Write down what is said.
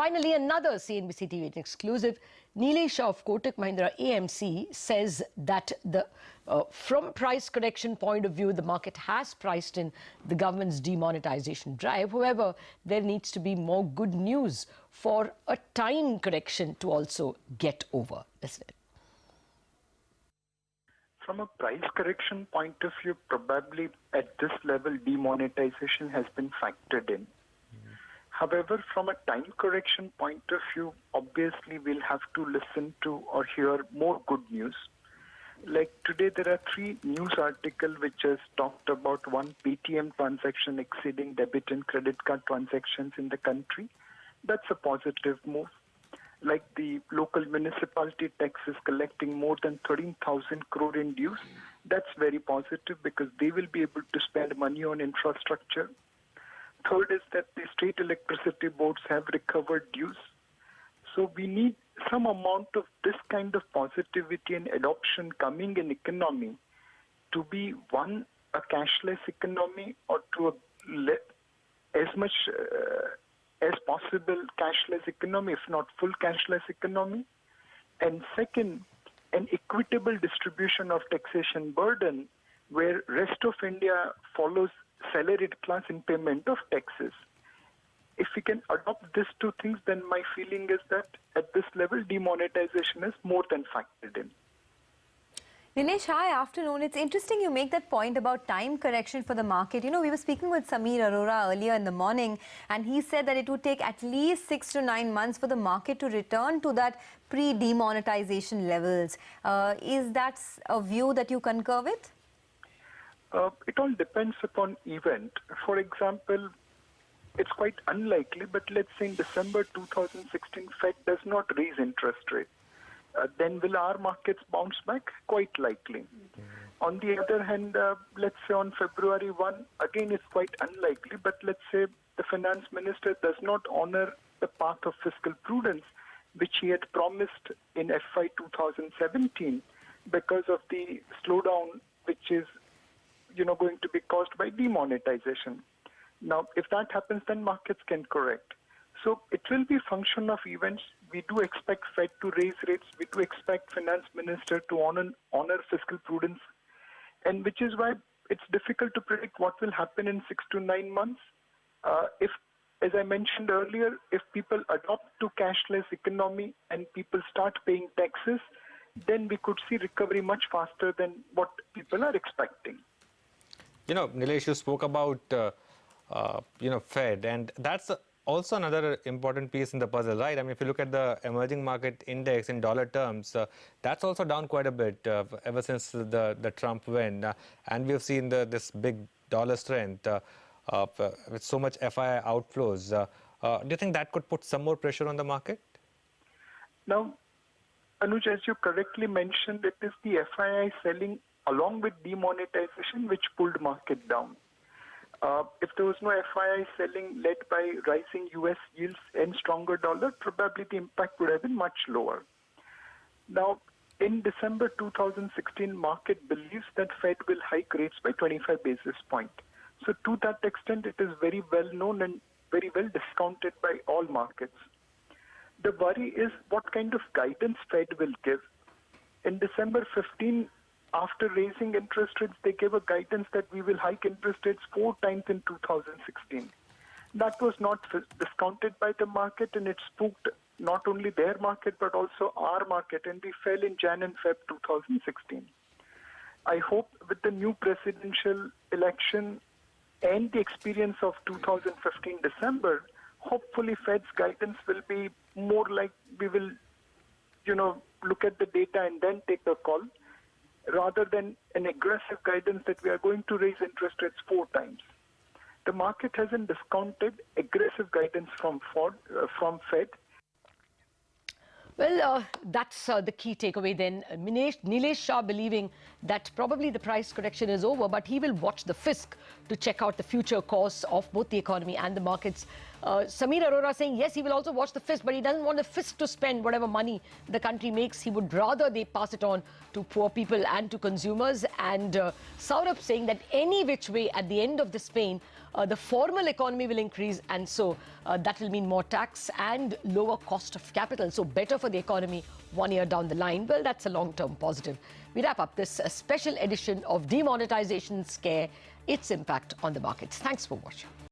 finally, another CNBC TV exclusive. Nilesh Shah of Kotak Mahindra AMC says that from price correction point of view, the market has priced in the government's demonetisation drive. However, there needs to be more good news for a time correction to also get over. Listen. From a price correction point of view, probably at this level, demonetization has been factored in. However, from a time correction point of view, obviously we'll have to listen to or hear more good news. Like today, there are 3 news articles which has talked about one Paytm transaction exceeding debit and credit card transactions in the country. That's a positive move. Like the local municipality tax is collecting more than 13,000 crore in dues. That's very positive because they will be able to spend money on infrastructure. Third is that the state electricity boards have recovered dues. So we need some amount of this kind of positivity and adoption coming in economy to be, one, a cashless economy, or to as much as possible cashless economy, if not full cashless economy. And second, an equitable distribution of taxation burden where rest of India follows salaried class in payment of taxes. If we can adopt these 2 things, then my feeling is that at this level, demonetization is more than factored in. Nilesh, hi, afternoon. It's interesting you make that point about time correction for the market. You know, we were speaking with Samir Arora earlier in the morning, and he said that it would take at least 6 to 9 months for the market to return to that pre-demonetization levels. Is that a view that you concur with? It all depends upon event. For example, it's quite unlikely, but let's say in December 2016, Fed does not raise interest rate. Then will our markets bounce back? Quite likely. On the other hand, let's say on February 1, again it's quite unlikely, but let's say the finance minister does not honor the path of fiscal prudence, which he had promised in FY 2017 because of the slowdown which is going to be caused by demonetization. Now, if that happens, then markets can correct. So it will be a function of events. We do expect Fed to raise rates. We do expect finance minister to honor fiscal prudence, and which is why it's difficult to predict what will happen in 6 to 9 months. If, as I mentioned earlier, if people adopt to cashless economy and people start paying taxes, then we could see recovery much faster than what people are expecting. Nilesh, you spoke about, Fed, and that's also another important piece in the puzzle, right? I mean, if you look at the emerging market index in dollar terms, that's also down quite a bit ever since the Trump win. And we've seen this big dollar strength with so much FII outflows. Do you think that could put some more pressure on the market? Now, Anuj, as you correctly mentioned, it is the FII selling along with demonetization which pulled market down. If there was no FII selling led by rising US yields and stronger dollar, probably the impact would have been much lower. Now, in December 2016, market believes that Fed will hike rates by 25 basis points. So to that extent, it is very well known and very well discounted by all markets. The worry is what kind of guidance Fed will give. In December 15, after raising interest rates, they gave a guidance that we will hike interest rates 4 times in 2016. That was not discounted by the market, and it spooked not only their market but also our market, and we fell in Jan and Feb 2016. I hope with the new presidential election and the experience of 2015 December, hopefully Fed's guidance will be more like we will, look at the data and then take a call, rather than an aggressive guidance that we are going to raise interest rates 4 times. The market hasn't discounted aggressive guidance from Fed. Well, that's the key takeaway then. Nilesh Shah believing that probably the price correction is over, but he will watch the fisc to check out the future course of both the economy and the markets. Samir Arora saying, yes, he will also watch the fisc, but he doesn't want the fisc to spend whatever money the country makes. He would rather they pass it on to poor people and to consumers. And Saurabh saying that any which way at the end of this pain, the formal economy will increase, and so that will mean more tax and lower cost of capital. So better for the economy 1 year down the line. Well, that's a long-term positive. We wrap up this special edition of Demonetization Scare, its impact on the markets. Thanks for watching.